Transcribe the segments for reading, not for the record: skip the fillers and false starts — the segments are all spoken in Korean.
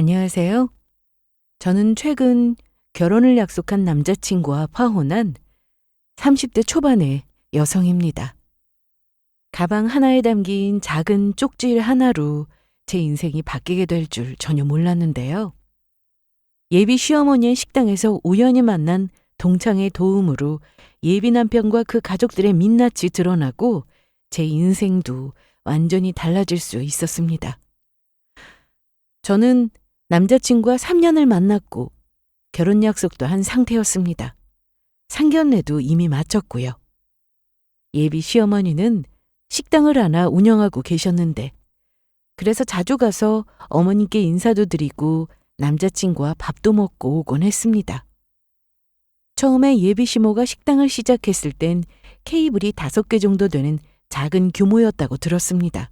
안녕하세요. 저는 최근 결혼을 약속한 남자친구와 파혼한 30대 초반의 여성입니다. 가방 하나에 담긴 작은 쪽지 하나로 제 인생이 바뀌게 될 줄 전혀 몰랐는데요. 예비 시어머니의 식당에서 우연히 만난 동창의 도움으로 예비 남편과 그 가족들의 민낯이 드러나고 제 인생도 완전히 달라질 수 있었습니다. 저는 남자친구와 3년을 만났고 결혼 약속도 한 상태였습니다. 상견례도 이미 마쳤고요. 예비 시어머니는 식당을 하나 운영하고 계셨는데 그래서 자주 가서 어머님께 인사도 드리고 남자친구와 밥도 먹고 오곤 했습니다. 처음에 예비 시모가 식당을 시작했을 땐 케이블이 5개 정도 되는 작은 규모였다고 들었습니다.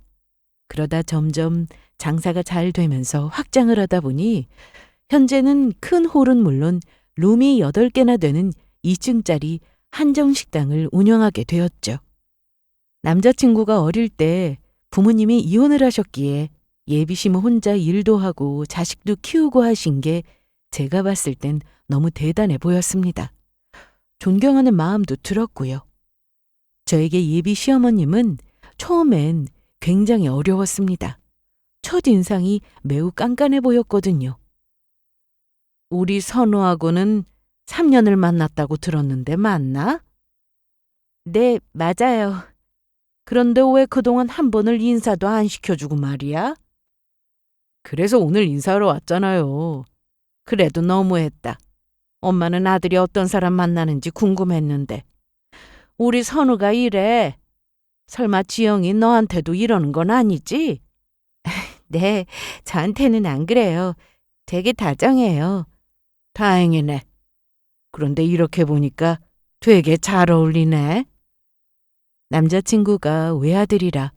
그러다 점점 장사가 잘 되면서 확장을 하다 보니 현재는 큰 홀은 물론 룸이 8개나 되는 2층짜리 한정식당을 운영하게 되었죠. 남자친구가 어릴 때 부모님이 이혼을 하셨기에 예비시모 혼자 일도 하고 자식도 키우고 하신 게 제가 봤을 땐 너무 대단해 보였습니다. 존경하는 마음도 들었고요. 저에게 예비 시어머님은 처음엔 굉장히 어려웠습니다. 첫인상이 매우 깐깐해 보였거든요. 우리 선우하고는 3년을 만났다고 들었는데 맞나? 네, 맞아요. 그런데 왜 그동안 한 번을 인사도 안 시켜주고 말이야? 그래서 오늘 인사하러 왔잖아요. 그래도 너무했다. 엄마는 아들이 어떤 사람 만나는지 궁금했는데. 우리 선우가 이래. 설마 지영이 너한테도 이러는 건 아니지? 네, 저한테는 안 그래요. 되게 다정해요. 다행이네. 그런데 이렇게 보니까 되게 잘 어울리네. 남자친구가 외아들이라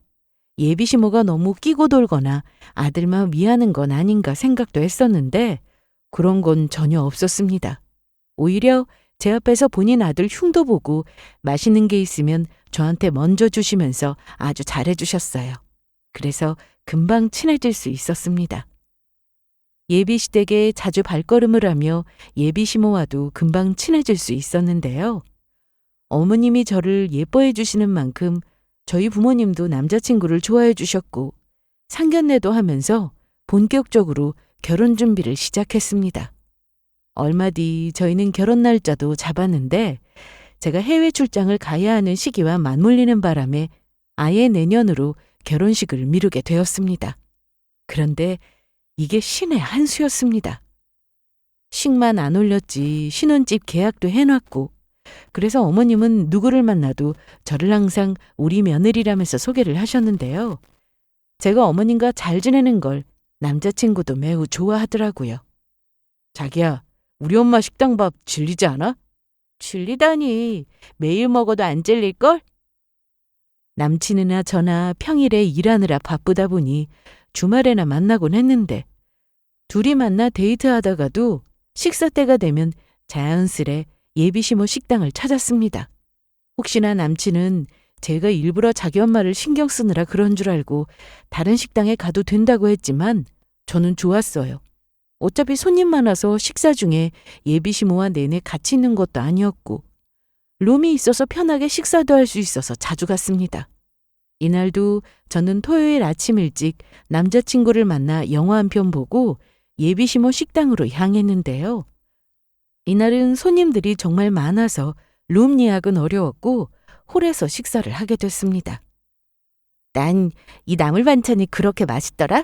예비시모가 너무 끼고 돌거나 아들만 위하는 건 아닌가 생각도 했었는데 그런 건 전혀 없었습니다. 오히려 제 앞에서 본인 아들 흉도 보고 맛있는 게 있으면 저한테 먼저 주시면서 아주 잘해주셨어요. 그래서 금방 친해질 수 있었습니다. 예비시댁에 자주 발걸음을 하며 예비시모와도 금방 친해질 수 있었는데요. 어머님이 저를 예뻐해 주시는 만큼 저희 부모님도 남자친구를 좋아해 주셨고 상견례도 하면서 본격적으로 결혼 준비를 시작했습니다. 얼마 뒤 저희는 결혼 날짜도 잡았는데 제가 해외 출장을 가야 하는 시기와 맞물리는 바람에 아예 내년으로 결혼식을 미루게 되었습니다. 그런데 이게 신의 한 수였습니다. 식만 안 올렸지 신혼집 계약도 해놨고 그래서 어머님은 누구를 만나도 저를 항상 우리 며느리라면서 소개를 하셨는데요. 제가 어머님과 잘 지내는 걸 남자친구도 매우 좋아하더라고요. 자기야, 우리 엄마 식당밥 질리지 않아? 질리다니. 매일 먹어도 안 질릴걸? 남친이나 저나 평일에 일하느라 바쁘다 보니 주말에나 만나곤 했는데 둘이 만나 데이트하다가도 식사 때가 되면 자연스레 예비시모 식당을 찾았습니다. 혹시나 남친은 제가 일부러 자기 엄마를 신경 쓰느라 그런 줄 알고 다른 식당에 가도 된다고 했지만 저는 좋았어요. 어차피 손님 많아서 식사 중에 예비시모와 내내 같이 있는 것도 아니었고 룸이 있어서 편하게 식사도 할 수 있어서 자주 갔습니다. 이날도 저는 토요일 아침 일찍 남자친구를 만나 영화 한 편 보고 예비시모 식당으로 향했는데요. 이날은 손님들이 정말 많아서 룸 예약은 어려웠고 홀에서 식사를 하게 됐습니다. 난 이 나물 반찬이 그렇게 맛있더라?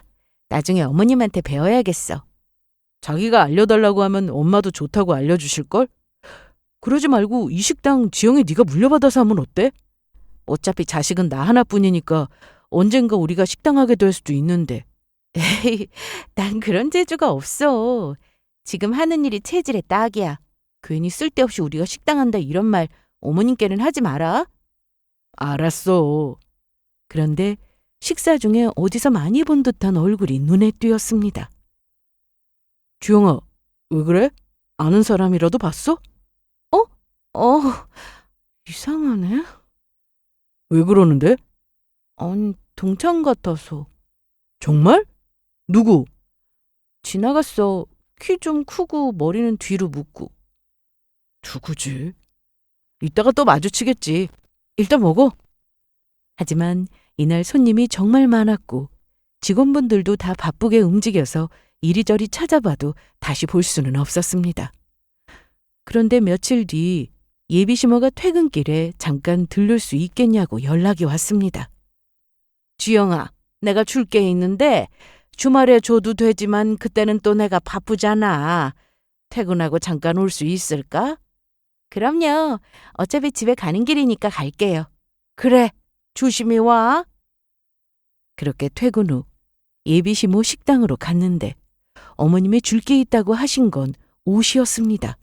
나중에 어머님한테 배워야겠어. 자기가 알려달라고 하면 엄마도 좋다고 알려주실걸? 그러지 말고 이 식당 지영이 네가 물려받아서 하면 어때? 어차피 자식은 나 하나뿐이니까 언젠가 우리가 식당 하게 될 수도 있는데. 에이, 난 그런 재주가 없어. 지금 하는 일이 체질에 딱이야. 괜히 쓸데없이 우리가 식당 한다 이런 말 어머님께는 하지 마라. 알았어. 그런데 식사 중에 어디서 많이 본 듯한 얼굴이 눈에 띄었습니다. 주영아, 왜 그래? 아는 사람이라도 봤어? 어, 이상하네. 왜 그러는데? 아니, 동창 같아서. 정말? 누구? 지나갔어. 키 좀 크고 머리는 뒤로 묶고. 누구지? 이따가 또 마주치겠지. 일단 먹어. 하지만 이날 손님이 정말 많았고 직원분들도 다 바쁘게 움직여서 이리저리 찾아봐도 다시 볼 수는 없었습니다. 그런데 며칠 뒤 예비시모가 퇴근길에 잠깐 들를 수 있겠냐고 연락이 왔습니다. 주영아, 내가 줄 게 있는데 주말에 줘도 되지만 그때는 또 내가 바쁘잖아. 퇴근하고 잠깐 올 수 있을까? 그럼요. 어차피 집에 가는 길이니까 갈게요. 그래, 조심히 와. 그렇게 퇴근 후 예비시모 식당으로 갔는데 어머님이 줄 게 있다고 하신 건 옷이었습니다.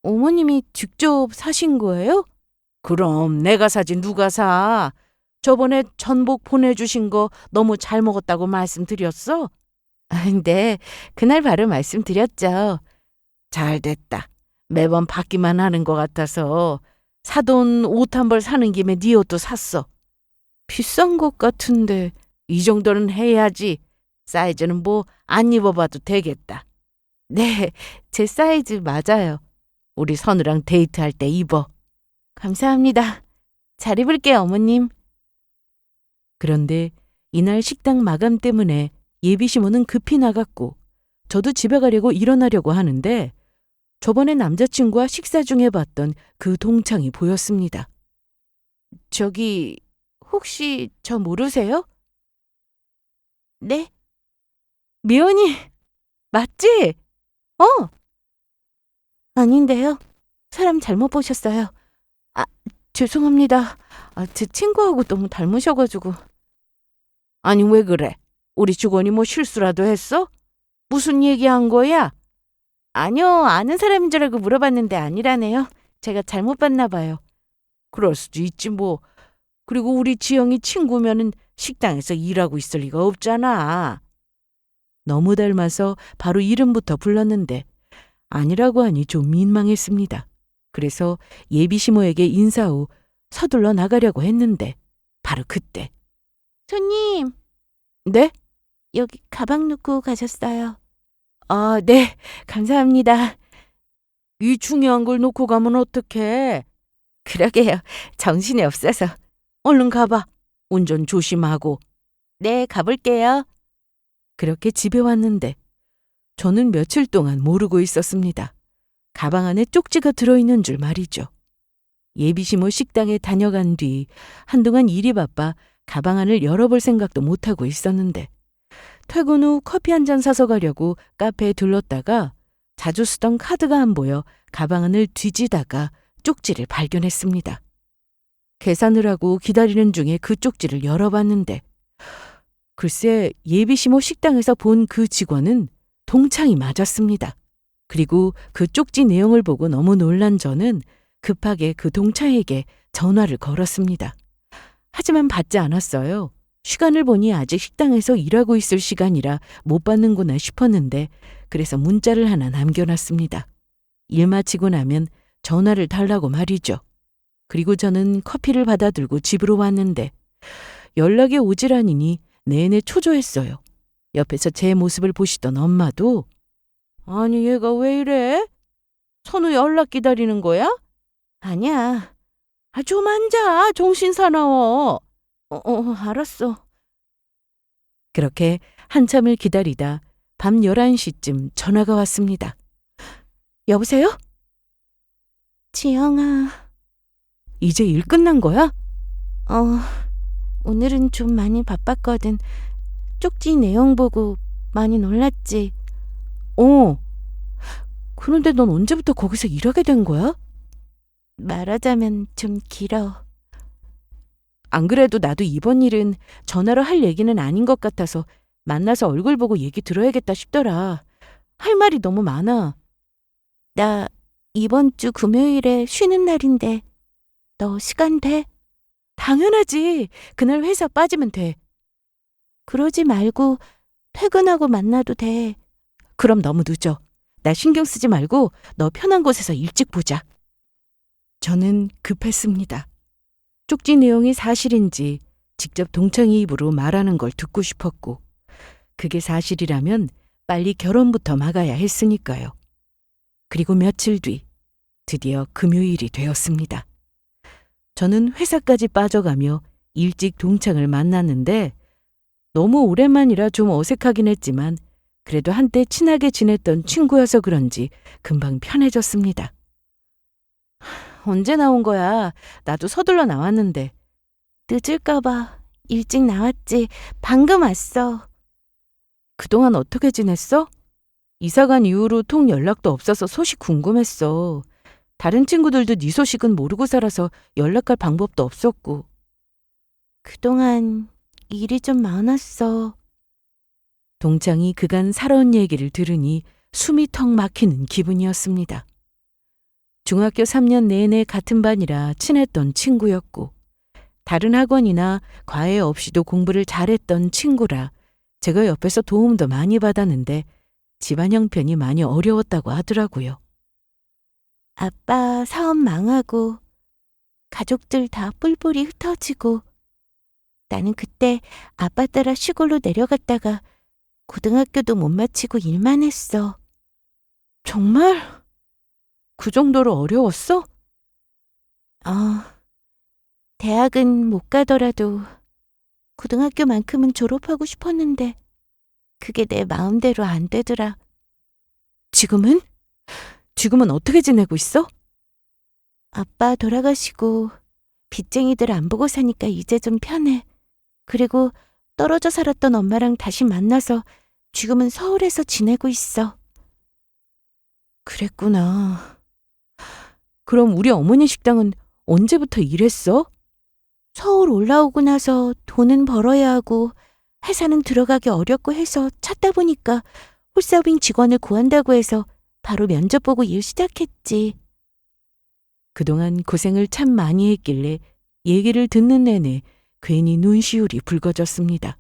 어머님이 직접 사신 거예요? 그럼 내가 사지 누가 사? 저번에 전복 보내주신 거 너무 잘 먹었다고 말씀드렸어? 네, 그날 바로 말씀드렸죠. 잘 됐다. 매번 받기만 하는 것 같아서 사돈 옷 한 벌 사는 김에 네 옷도 샀어. 비싼 것 같은데 이 정도는 해야지. 사이즈는 뭐 안 입어봐도 되겠다. 네, 제 사이즈 맞아요. 우리 선우랑 데이트할 때 입어. 감사합니다. 잘 입을게요, 어머님. 그런데 이날 식당 마감 때문에 예비시모는 급히 나갔고 저도 집에 가려고 일어나려고 하는데 저번에 남자친구와 식사 중에 봤던 그 동창이 보였습니다. 저기 혹시 저 모르세요? 네? 미연이 맞지? 아닌데요. 사람 잘못 보셨어요. 아, 죄송합니다. 제 친구하고 너무 닮으셔가지고. 아니 왜 그래? 우리 직원이 뭐 실수라도 했어? 무슨 얘기한 거야? 아니요, 아는 사람인 줄 알고 물어봤는데 아니라네요. 제가 잘못 봤나 봐요. 그럴 수도 있지 뭐. 그리고 우리 지영이 친구면은 식당에서 일하고 있을 리가 없잖아. 너무 닮아서 바로 이름부터 불렀는데 아니라고 하니 좀 민망했습니다. 그래서 예비시모에게 인사 후 서둘러 나가려고 했는데 바로 그때. 손님. 네? 여기 가방 놓고 가셨어요. 네. 감사합니다. 이 중요한 걸 놓고 가면 어떡해? 그러게요. 정신이 없어서. 얼른 가봐. 운전 조심하고. 네, 가볼게요. 그렇게 집에 왔는데 저는 며칠 동안 모르고 있었습니다. 가방 안에 쪽지가 들어있는 줄 말이죠. 예비시모 식당에 다녀간 뒤 한동안 일이 바빠 가방 안을 열어볼 생각도 못하고 있었는데 퇴근 후 커피 한 잔 사서 가려고 카페에 들렀다가 자주 쓰던 카드가 안 보여 가방 안을 뒤지다가 쪽지를 발견했습니다. 계산을 하고 기다리는 중에 그 쪽지를 열어봤는데 글쎄 예비시모 식당에서 본 그 직원은 동창이 맞았습니다. 그리고 그 쪽지 내용을 보고 너무 놀란 저는 급하게 그 동창에게 전화를 걸었습니다. 하지만 받지 않았어요. 시간을 보니 아직 식당에서 일하고 있을 시간이라 못 받는구나 싶었는데 그래서 문자를 하나 남겨놨습니다. 일 마치고 나면 전화를 달라고 말이죠. 그리고 저는 커피를 받아 들고 집으로 왔는데 연락이 오질 않으니 내내 초조했어요. 옆에서 제 모습을 보시던 엄마도 아니 얘가 왜 이래? 선우 연락 기다리는 거야? 아니야. 좀 앉아. 정신 사나워. 알았어. 그렇게 한참을 기다리다 밤 11시쯤 전화가 왔습니다. 여보세요? 지영아. 이제 일 끝난 거야? 오늘은 좀 많이 바빴거든. 쪽지 내용 보고 많이 놀랐지. 그런데 넌 언제부터 거기서 일하게 된 거야? 말하자면 좀 길어. 안 그래도 나도 이번 일은 전화로 할 얘기는 아닌 것 같아서 만나서 얼굴 보고 얘기 들어야겠다 싶더라. 할 말이 너무 많아. 나 이번 주 금요일에 쉬는 날인데 너 시간 돼? 당연하지. 그날 회사 빠지면 돼. 그러지 말고 퇴근하고 만나도 돼. 그럼 너무 늦어. 나 신경 쓰지 말고 너 편한 곳에서 일찍 보자. 저는 급했습니다. 쪽지 내용이 사실인지 직접 동창이 입으로 말하는 걸 듣고 싶었고 그게 사실이라면 빨리 결혼부터 막아야 했으니까요. 그리고 며칠 뒤 드디어 금요일이 되었습니다. 저는 회사까지 빠져가며 일찍 동창을 만났는데 너무 오랜만이라 좀 어색하긴 했지만 그래도 한때 친하게 지냈던 친구여서 그런지 금방 편해졌습니다. 언제 나온 거야? 나도 서둘러 나왔는데. 늦을까봐 일찍 나왔지. 방금 왔어. 그동안 어떻게 지냈어? 이사간 이후로 통 연락도 없어서 소식 궁금했어. 다른 친구들도 네 소식은 모르고 살아서 연락할 방법도 없었고. 그동안 일이 좀 많았어. 동창이 그간 살아온 얘기를 들으니 숨이 턱 막히는 기분이었습니다. 중학교 3년 내내 같은 반이라 친했던 친구였고 다른 학원이나 과외 없이도 공부를 잘했던 친구라 제가 옆에서 도움도 많이 받았는데 집안 형편이 많이 어려웠다고 하더라고요. 아빠 사업 망하고 가족들 다 뿔뿔이 흩어지고 나는 그때 아빠 따라 시골로 내려갔다가 고등학교도 못 마치고 일만 했어. 정말? 그 정도로 어려웠어? 대학은 못 가더라도 고등학교만큼은 졸업하고 싶었는데 그게 내 마음대로 안 되더라. 지금은? 지금은 어떻게 지내고 있어? 아빠 돌아가시고 빚쟁이들 안 보고 사니까 이제 좀 편해. 그리고 떨어져 살았던 엄마랑 다시 만나서 지금은 서울에서 지내고 있어. 그랬구나. 그럼 우리 어머니 식당은 언제부터 일했어? 서울 올라오고 나서 돈은 벌어야 하고 회사는 들어가기 어렵고 해서 찾다 보니까 홀서빙 직원을 구한다고 해서 바로 면접 보고 일 시작했지. 그동안 고생을 참 많이 했길래 얘기를 듣는 내내 괜히 눈시울이 붉어졌습니다.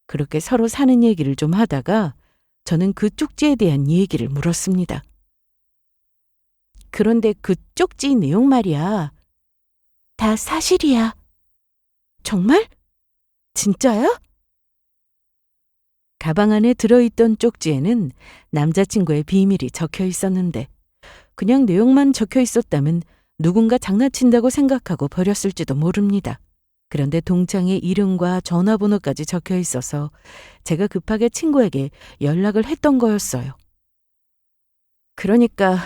그렇게 서로 사는 얘기를 좀 하다가 저는 그 쪽지에 대한 얘기를 물었습니다. 그런데 그 쪽지 내용 말이야. 다 사실이야. 정말? 진짜야? 가방 안에 들어있던 쪽지에는 남자친구의 비밀이 적혀 있었는데 그냥 내용만 적혀 있었다면 누군가 장난친다고 생각하고 버렸을지도 모릅니다. 그런데 동창의 이름과 전화번호까지 적혀 있어서 제가 급하게 친구에게 연락을 했던 거였어요. 그러니까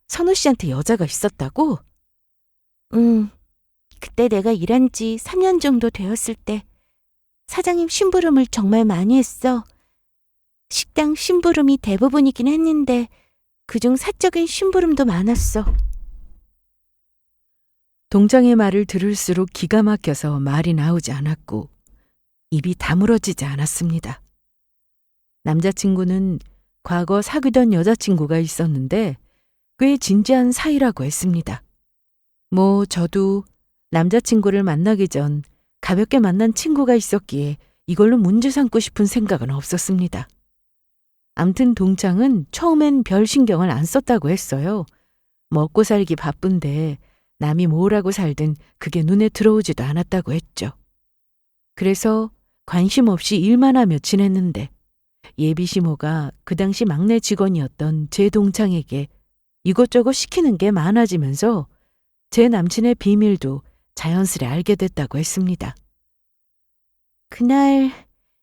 선우 씨한테 여자가 있었다고? 그때 내가 일한 지 3년 정도 되었을 때 사장님 심부름을 정말 많이 했어. 식당 심부름이 대부분이긴 했는데 그중 사적인 심부름도 많았어. 동창의 말을 들을수록 기가 막혀서 말이 나오지 않았고 입이 다물어지지 않았습니다. 남자친구는 과거 사귀던 여자친구가 있었는데 꽤 진지한 사이라고 했습니다. 저도 남자친구를 만나기 전 가볍게 만난 친구가 있었기에 이걸로 문제 삼고 싶은 생각은 없었습니다. 암튼 동창은 처음엔 별 신경을 안 썼다고 했어요. 먹고 살기 바쁜데 남이 뭐라고 살든 그게 눈에 들어오지도 않았다고 했죠. 그래서 관심 없이 일만 하며 지냈는데 예비시모가 그 당시 막내 직원이었던 제 동창에게 이것저것 시키는 게 많아지면서 제 남친의 비밀도 자연스레 알게 됐다고 했습니다. 그날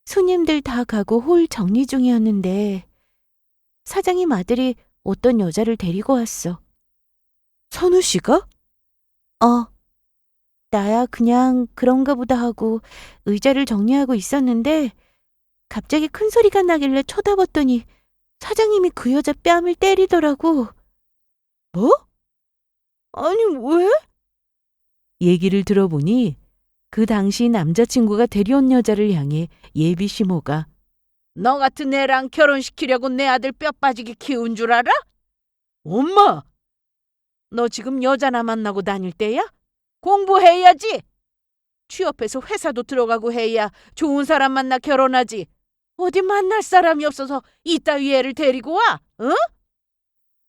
손님들 다 가고 홀 정리 중이었는데 사장님 아들이 어떤 여자를 데리고 왔어. 선우 씨가? 나야 그냥 그런가 보다 하고 의자를 정리하고 있었는데 갑자기 큰 소리가 나길래 쳐다봤더니 사장님이 그 여자 뺨을 때리더라고. 뭐? 아니 왜? 얘기를 들어보니 그 당시 남자친구가 데려온 여자를 향해 예비시모가 너 같은 애랑 결혼시키려고 내 아들 뼈 빠지게 키운 줄 알아? 엄마! 너 지금 여자나 만나고 다닐 때야? 공부해야지. 취업해서 회사도 들어가고 해야 좋은 사람 만나 결혼하지. 어디 만날 사람이 없어서 이따위 애를 데리고 와? 응?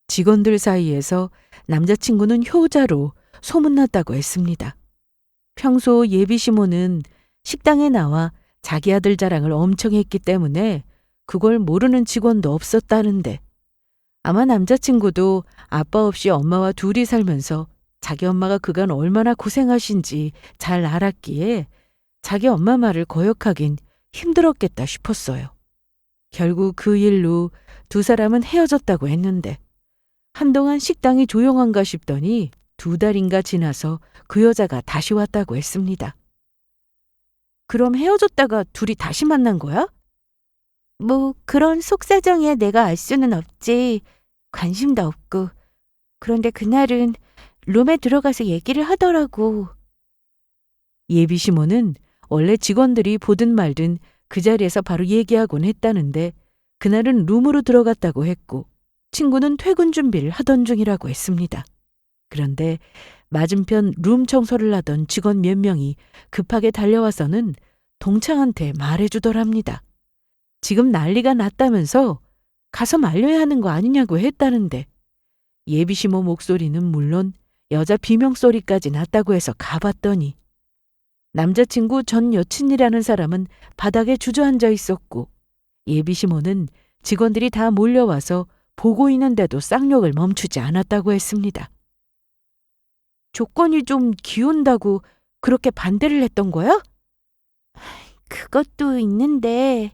직원들 사이에서 남자친구는 효자로 소문났다고 했습니다. 평소 예비시모는 식당에 나와 자기 아들 자랑을 엄청 했기 때문에 그걸 모르는 직원도 없었다는데 아마 남자친구도 아빠 없이 엄마와 둘이 살면서 자기 엄마가 그간 얼마나 고생하신지 잘 알았기에 자기 엄마 말을 거역하긴 힘들었겠다 싶었어요. 결국 그 일로 두 사람은 헤어졌다고 했는데 한동안 식당이 조용한가 싶더니 2달인가 지나서 그 여자가 다시 왔다고 했습니다. 그럼 헤어졌다가 둘이 다시 만난 거야? 뭐 그런 속사정이야 내가 알 수는 없지. 관심도 없고. 그런데 그날은 룸에 들어가서 얘기를 하더라고. 예비 시모는 원래 직원들이 보든 말든 그 자리에서 바로 얘기하곤 했다는데 그날은 룸으로 들어갔다고 했고 친구는 퇴근 준비를 하던 중이라고 했습니다. 그런데 맞은편 룸 청소를 하던 직원 몇 명이 급하게 달려와서는 동창한테 말해주더랍니다. 지금 난리가 났다면서 가서 말려야 하는 거 아니냐고 했다는데 예비 시모 목소리는 물론 여자 비명소리까지 났다고 해서 가봤더니 남자친구 전 여친이라는 사람은 바닥에 주저앉아 있었고 예비 시모는 직원들이 다 몰려와서 보고 있는데도 쌍욕을 멈추지 않았다고 했습니다. 조건이 좀 기운다고 그렇게 반대를 했던 거야? 그것도 있는데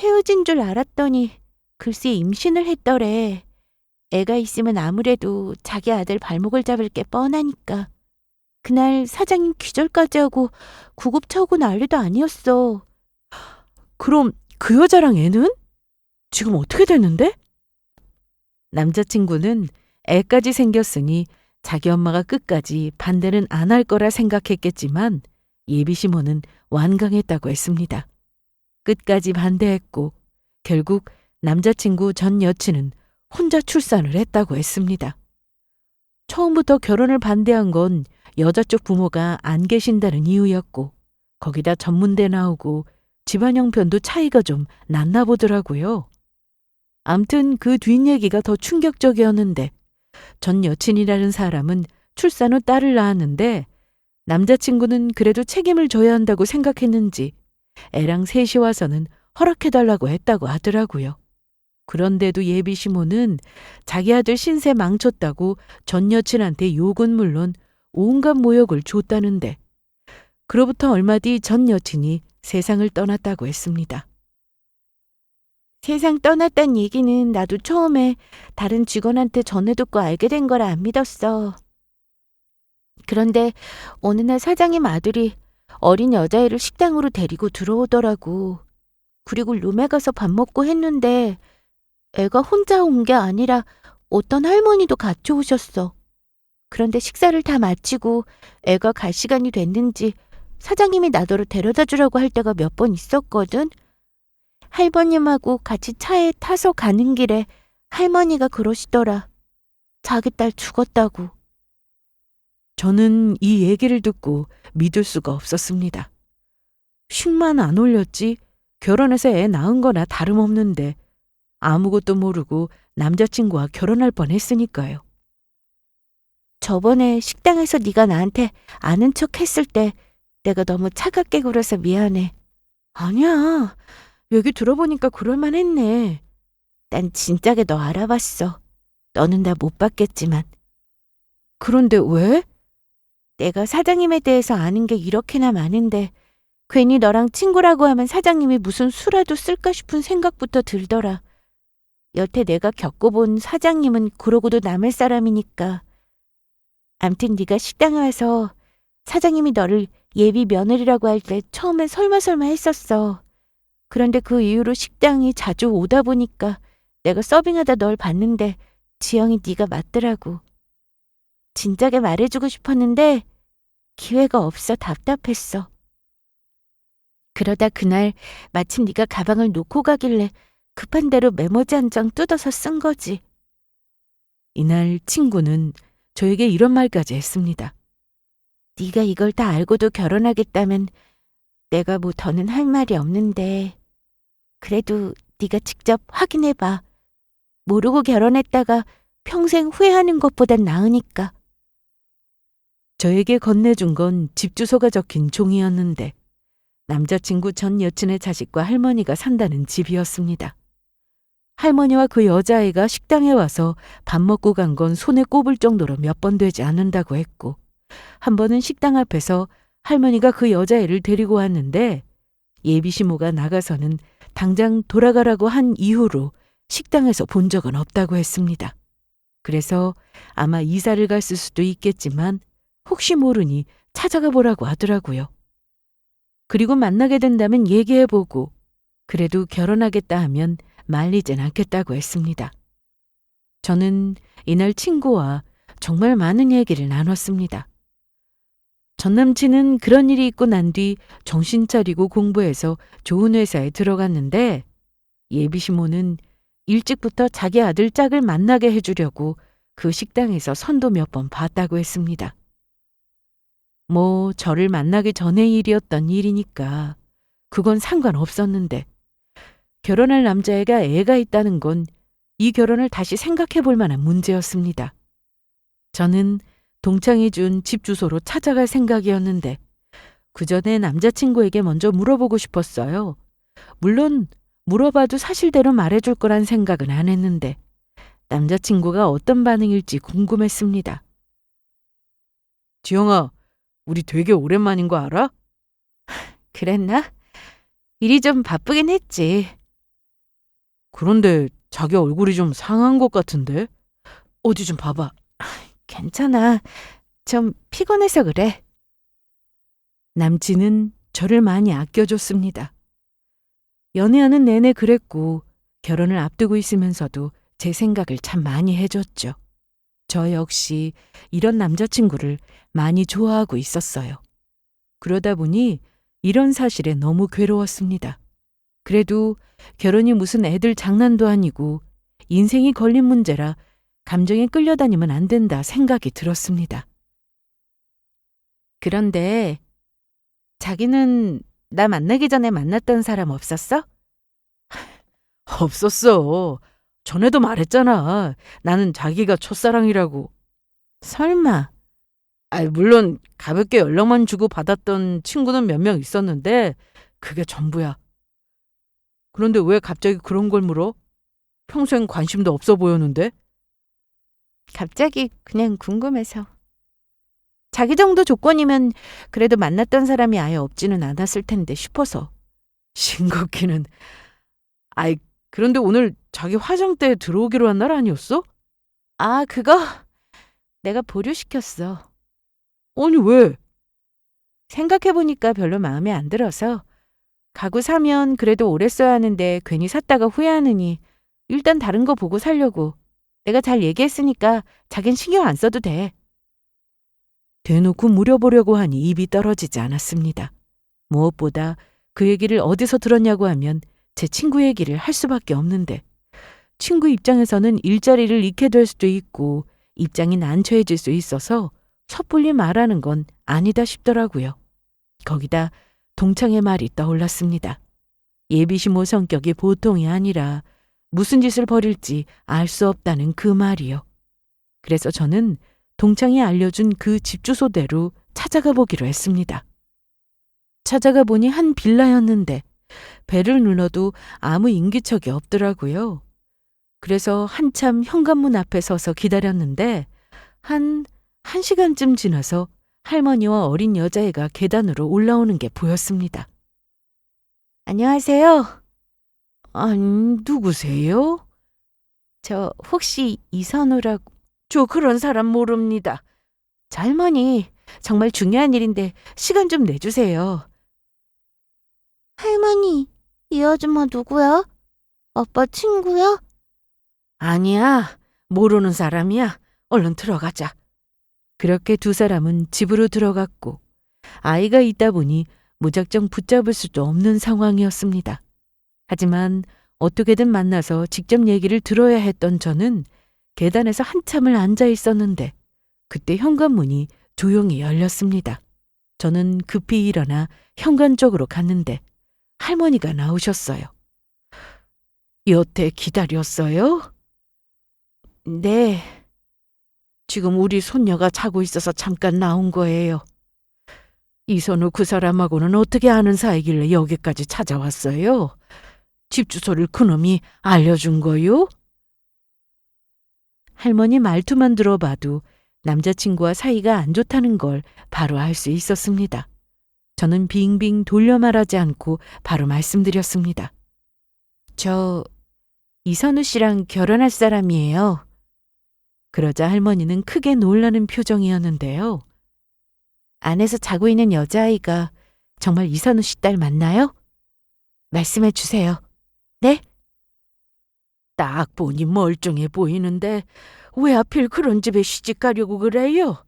헤어진 줄 알았더니 글쎄 임신을 했더래. 애가 있으면 아무래도 자기 아들 발목을 잡을 게 뻔하니까. 그날 사장님 기절까지 하고 구급차오고 난리도 아니었어. 그럼 그 여자랑 애는? 지금 어떻게 됐는데? 남자친구는 애까지 생겼으니 자기 엄마가 끝까지 반대는 안 할 거라 생각했겠지만 예비 시모는 완강했다고 했습니다. 끝까지 반대했고 결국 남자친구 전 여친은 혼자 출산을 했다고 했습니다. 처음부터 결혼을 반대한 건 여자 쪽 부모가 안 계신다는 이유였고 거기다 전문대 나오고 집안 형편도 차이가 좀 났나 보더라고요. 암튼 그 뒷얘기가 더 충격적이었는데 전 여친이라는 사람은 출산 후 딸을 낳았는데 남자친구는 그래도 책임을 져야 한다고 생각했는지 애랑 셋이 와서는 허락해달라고 했다고 하더라고요. 그런데도 예비 시모는 자기 아들 신세 망쳤다고 전 여친한테 욕은 물론 온갖 모욕을 줬다는데 그로부터 얼마 뒤 전 여친이 세상을 떠났다고 했습니다. 세상 떠났단 얘기는 나도 처음에 다른 직원한테 전해 듣고 알게 된 거라 안 믿었어. 그런데 어느 날 사장님 아들이 어린 여자애를 식당으로 데리고 들어오더라고. 그리고 룸에 가서 밥 먹고 했는데 애가 혼자 온 게 아니라 어떤 할머니도 같이 오셨어. 그런데 식사를 다 마치고 애가 갈 시간이 됐는지 사장님이 나더러 데려다 주라고 할 때가 몇 번 있었거든. 할머님하고 같이 차에 타서 가는 길에 할머니가 그러시더라. 자기 딸 죽었다고. 저는 이 얘기를 듣고 믿을 수가 없었습니다. 쉰만 안 올렸지 결혼해서 애 낳은 거나 다름없는데 아무것도 모르고 남자친구와 결혼할 뻔했으니까요. 저번에 식당에서 네가 나한테 아는 척 했을 때 내가 너무 차갑게 굴어서 미안해. 아니야. 얘기 들어보니까 그럴만했네. 난 진작에 너 알아봤어. 너는 나 못 봤겠지만. 그런데 왜? 내가 사장님에 대해서 아는 게 이렇게나 많은데 괜히 너랑 친구라고 하면 사장님이 무슨 수라도 쓸까 싶은 생각부터 들더라. 여태 내가 겪어본 사장님은 그러고도 남을 사람이니까. 암튼 네가 식당에 와서 사장님이 너를 예비 며느리라고 할 때 처음엔 설마 했었어. 그런데 그 이후로 식당이 자주 오다 보니까 내가 서빙하다 널 봤는데 지영이 네가 맞더라고. 진작에 말해주고 싶었는데 기회가 없어 답답했어. 그러다 그날 마침 네가 가방을 놓고 가길래 급한 대로 메모지 한 장 뜯어서 쓴 거지. 이날 친구는 저에게 이런 말까지 했습니다. 네가 이걸 다 알고도 결혼하겠다면 내가 뭐 더는 할 말이 없는데 그래도 네가 직접 확인해봐. 모르고 결혼했다가 평생 후회하는 것보단 나으니까. 저에게 건네준 건 집 주소가 적힌 종이었는데 남자친구 전 여친의 자식과 할머니가 산다는 집이었습니다. 할머니와 그 여자아이가 식당에 와서 밥 먹고 간 건 손에 꼽을 정도로 몇 번 되지 않는다고 했고, 한 번은 식당 앞에서 할머니가 그 여자애를 데리고 왔는데 예비시모가 나가서는 당장 돌아가라고 한 이후로 식당에서 본 적은 없다고 했습니다. 그래서 아마 이사를 갔을 수도 있겠지만 혹시 모르니 찾아가 보라고 하더라고요. 그리고 만나게 된다면 얘기해보고 그래도 결혼하겠다 하면 말리진 않겠다고 했습니다. 저는 이날 친구와 정말 많은 얘기를 나눴습니다. 전 남친은 그런 일이 있고 난 뒤 정신 차리고 공부해서 좋은 회사에 들어갔는데 예비시모는 일찍부터 자기 아들 짝을 만나게 해주려고 그 식당에서 선도 몇 번 봤다고 했습니다. 뭐 저를 만나기 전의 일이었던 일이니까 그건 상관없었는데 결혼할 남자애가 애가 있다는 건 이 결혼을 다시 생각해 볼 만한 문제였습니다. 저는 동창이 준 집 주소로 찾아갈 생각이었는데 그 전에 남자친구에게 먼저 물어보고 싶었어요. 물론 물어봐도 사실대로 말해줄 거란 생각은 안 했는데 남자친구가 어떤 반응일지 궁금했습니다. 지영아, 우리 되게 오랜만인 거 알아? 그랬나? 일이 좀 바쁘긴 했지. 그런데 자기 얼굴이 좀 상한 것 같은데? 어디 좀 봐봐. 괜찮아. 좀 피곤해서 그래. 남친은 저를 많이 아껴줬습니다. 연애하는 내내 그랬고 결혼을 앞두고 있으면서도 제 생각을 참 많이 해줬죠. 저 역시 이런 남자친구를 많이 좋아하고 있었어요. 그러다 보니 이런 사실에 너무 괴로웠습니다. 그래도 결혼이 무슨 애들 장난도 아니고 인생이 걸린 문제라 감정에 끌려다니면 안 된다 생각이 들었습니다. 그런데 자기는 나 만나기 전에 만났던 사람 없었어? 없었어. 전에도 말했잖아. 나는 자기가 첫사랑이라고. 설마. 물론 가볍게 연락만 주고 받았던 친구는 몇 명 있었는데 그게 전부야. 그런데 왜 갑자기 그런 걸 물어? 평소엔 관심도 없어 보였는데? 갑자기 그냥 궁금해서. 자기 정도 조건이면 그래도 만났던 사람이 아예 없지는 않았을 텐데 싶어서. 싱겁기는. 그런데 오늘 자기 화장대 들어오기로 한 날 아니었어? 아, 그거 내가 보류시켰어. 아니, 왜? 생각해보니까 별로 마음에 안 들어서 가구 사면 그래도 오래 써야 하는데 괜히 샀다가 후회하느니 일단 다른 거 보고 사려고. 내가 잘 얘기했으니까 자긴 신경 안 써도 돼. 대놓고 물어보려고 하니 입이 떨어지지 않았습니다. 무엇보다 그 얘기를 어디서 들었냐고 하면 제 친구 얘기를 할 수밖에 없는데 친구 입장에서는 일자리를 잃게 될 수도 있고 입장이 난처해질 수 있어서 섣불리 말하는 건 아니다 싶더라고요. 거기다 동창의 말이 떠올랐습니다. 예비시모 성격이 보통이 아니라 무슨 짓을 벌일지 알 수 없다는 그 말이요. 그래서 저는 동창이 알려준 그 집 주소대로 찾아가 보기로 했습니다. 찾아가 보니 한 빌라였는데 배를 눌러도 아무 인기척이 없더라고요. 그래서 한참 현관문 앞에 서서 기다렸는데 한 시간쯤 지나서 할머니와 어린 여자애가 계단으로 올라오는 게 보였습니다. 안녕하세요. 아니, 누구세요? 저 혹시 이선우라고. 저 그런 사람 모릅니다. 저 할머니, 정말 중요한 일인데 시간 좀 내주세요. 할머니, 이 아줌마 누구야? 아빠 친구야? 아니야, 모르는 사람이야. 얼른 들어가자. 그렇게 두 사람은 집으로 들어갔고 아이가 있다 보니 무작정 붙잡을 수도 없는 상황이었습니다. 하지만 어떻게든 만나서 직접 얘기를 들어야 했던 저는 계단에서 한참을 앉아 있었는데 그때 현관문이 조용히 열렸습니다. 저는 급히 일어나 현관 쪽으로 갔는데 할머니가 나오셨어요. 여태 기다렸어요? 네. 지금 우리 손녀가 자고 있어서 잠깐 나온 거예요. 이선우 그 사람하고는 어떻게 아는 사이길래 여기까지 찾아왔어요? 집 주소를 그놈이 알려준 거요? 할머니 말투만 들어봐도 남자친구와 사이가 안 좋다는 걸 바로 알 수 있었습니다. 저는 빙빙 돌려 말하지 않고 바로 말씀드렸습니다. 저 이선우 씨랑 결혼할 사람이에요. 그러자 할머니는 크게 놀라는 표정이었는데요. 안에서 자고 있는 여자아이가 정말 이선우 씨 딸 맞나요? 말씀해 주세요. 네? 딱 보니 멀쩡해 보이는데 왜 하필 그런 집에 시집 가려고 그래요?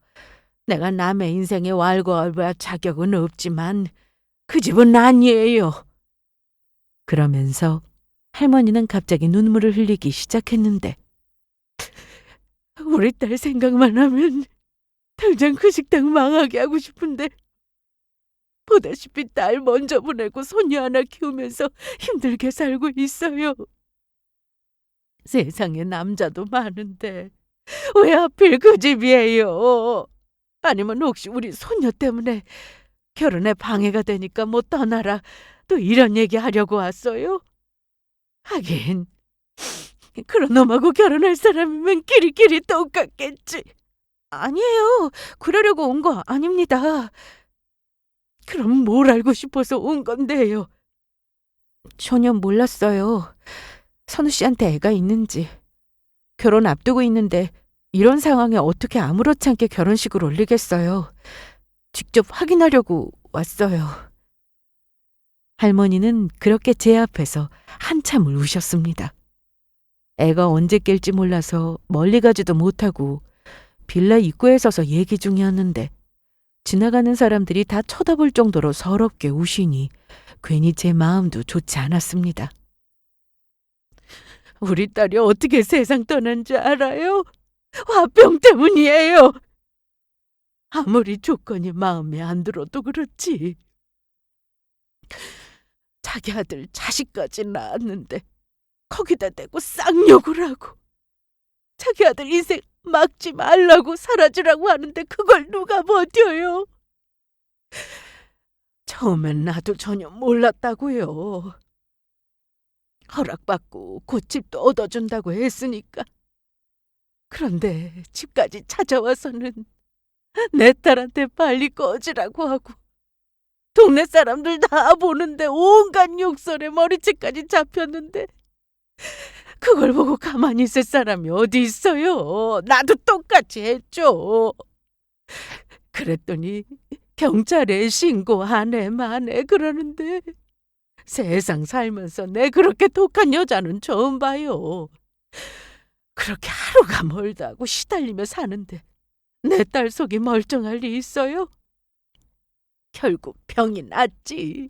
내가 남의 인생에 왈가왈부할 자격은 없지만 그 집은 아니에요. 그러면서 할머니는 갑자기 눈물을 흘리기 시작했는데 우리 딸 생각만 하면 당장 그 식당 망하게 하고 싶은데 보다시피 딸 먼저 보내고 손녀 하나 키우면서 힘들게 살고 있어요. 세상에 남자도 많은데 왜 하필 그 집이에요? 아니면 혹시 우리 손녀 때문에 결혼에 방해가 되니까 못 떠나라 또 이런 얘기 하려고 왔어요? 하긴 그런 놈하고 결혼할 사람이면 끼리끼리 똑같겠지. 아니에요. 그러려고 온 거 아닙니다. 그럼 뭘 알고 싶어서 온 건데요? 전혀 몰랐어요. 선우 씨한테 애가 있는지. 결혼 앞두고 있는데 이런 상황에 어떻게 아무렇지 않게 결혼식을 올리겠어요. 직접 확인하려고 왔어요. 할머니는 그렇게 제 앞에서 한참을 우셨습니다. 애가 언제 깰지 몰라서 멀리 가지도 못하고 빌라 입구에 서서 얘기 중이었는데 지나가는 사람들이 다 쳐다볼 정도로 서럽게 우시니 괜히 제 마음도 좋지 않았습니다. 우리 딸이 어떻게 세상 떠난 줄 알아요? 화병 때문이에요. 아무리 조건이 마음에 안 들어도 그렇지. 자기 아들 자식까지 낳았는데 거기다 대고 쌍욕을 하고 자기 아들 인생 막지 말라고 사라지라고 하는데 그걸 누가 버텨요? 처음엔 나도 전혀 몰랐다고요. 허락받고 곧 집도 얻어준다고 했으니까. 그런데 집까지 찾아와서는 내 딸한테 빨리 꺼지라고 하고 동네 사람들 다 보는데 온갖 욕설에 머리채까지 잡혔는데 그걸 보고 가만히 있을 사람이 어디 있어요. 나도 똑같이 했죠. 그랬더니 경찰에 신고하네 마네 그러는데 세상 살면서 내 그렇게 독한 여자는 처음 봐요. 그렇게 하루가 멀다고 시달리며 사는데 내 딸 속이 멀쩡할 리 있어요? 결국 병이 났지.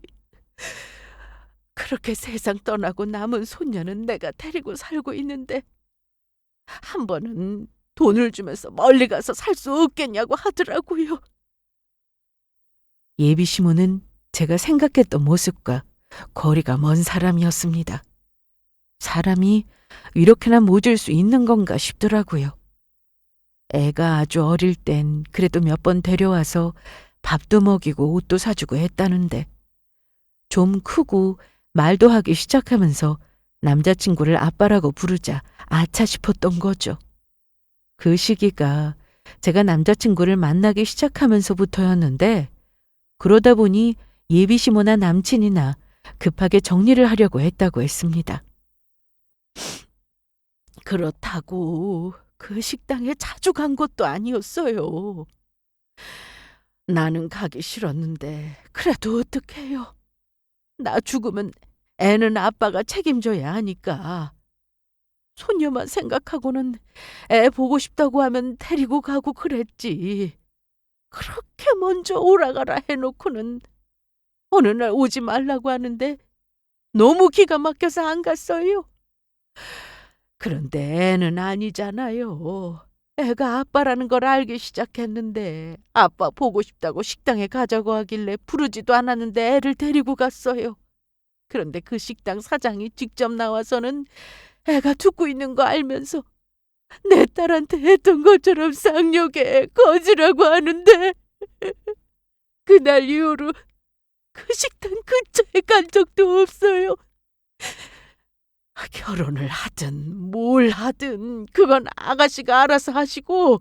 그렇게 세상 떠나고 남은 손녀는 내가 데리고 살고 있는데 한 번은 돈을 주면서 멀리 가서 살 수 없겠냐고 하더라고요. 예비 시모는 제가 생각했던 모습과 거리가 먼 사람이었습니다. 사람이 이렇게나 모질 수 있는 건가 싶더라고요. 애가 아주 어릴 땐 그래도 몇 번 데려와서 밥도 먹이고 옷도 사주고 했다는데 좀 크고 말도 하기 시작하면서 남자친구를 아빠라고 부르자 아차 싶었던 거죠. 그 시기가 제가 남자친구를 만나기 시작하면서부터였는데 그러다 보니 예비 시모나 남친이나 급하게 정리를 하려고 했다고 했습니다. 그렇다고 그 식당에 자주 간 것도 아니었어요. 나는 가기 싫었는데 그래도 어떡해요. 나 죽으면 애는 아빠가 책임져야 하니까. 손녀만 생각하고는 애 보고 싶다고 하면 데리고 가고 그랬지. 그렇게 먼저 오라가라 해놓고는 어느 날 오지 말라고 하는데 너무 기가 막혀서 안 갔어요. 그런데 애는 아니잖아요. 애가 아빠라는 걸 알기 시작했는데 아빠 보고 싶다고 식당에 가자고 하길래 부르지도 않았는데 애를 데리고 갔어요. 그런데 그 식당 사장이 직접 나와서는 애가 죽고 있는 거 알면서 내 딸한테 했던 것처럼 쌍욕에 거지라고 하는데 그날 이후로 그 식당 근처에 간 적도 없어요. 결혼을 하든 뭘 하든 그건 아가씨가 알아서 하시고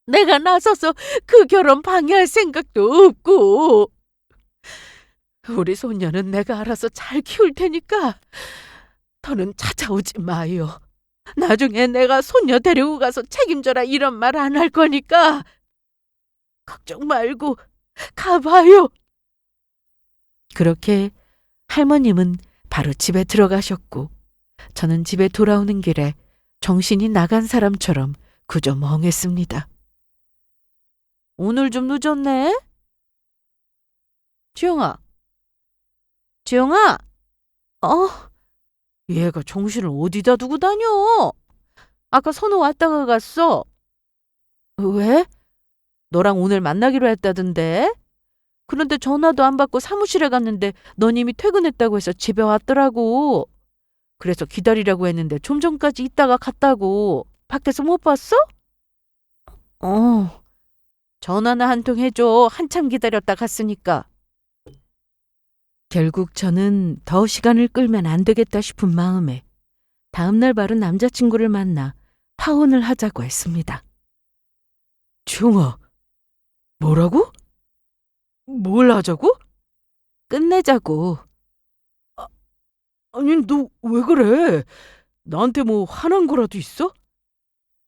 내가 나서서 그 결혼 방해할 생각도 없고 우리 손녀는 내가 알아서 잘 키울 테니까 더는 찾아오지 마요. 나중에 내가 손녀 데리고 가서 책임져라 이런 말 안 할 거니까 걱정 말고 가봐요. 그렇게 할머님은 바로 집에 들어가셨고 저는 집에 돌아오는 길에 정신이 나간 사람처럼 그저 멍했습니다. 오늘 좀 늦었네? 지영아. 지영아. 얘가 정신을 어디다 두고 다녀? 아까 선우 왔다가 갔어. 왜? 너랑 오늘 만나기로 했다던데? 그런데 전화도 안 받고 사무실에 갔는데 넌 이미 퇴근했다고 해서 집에 왔더라고. 그래서 기다리라고 했는데 좀 전까지 있다가 갔다고. 밖에서 못 봤어? 전화나 한 통 해줘. 한참 기다렸다 갔으니까. 결국 저는 더 시간을 끌면 안 되겠다 싶은 마음에 다음날 바로 남자친구를 만나 파혼을 하자고 했습니다. 지영아, 뭐라고? 뭘 하자고? 끝내자고. 아니, 너 왜 그래? 나한테 뭐 화난 거라도 있어?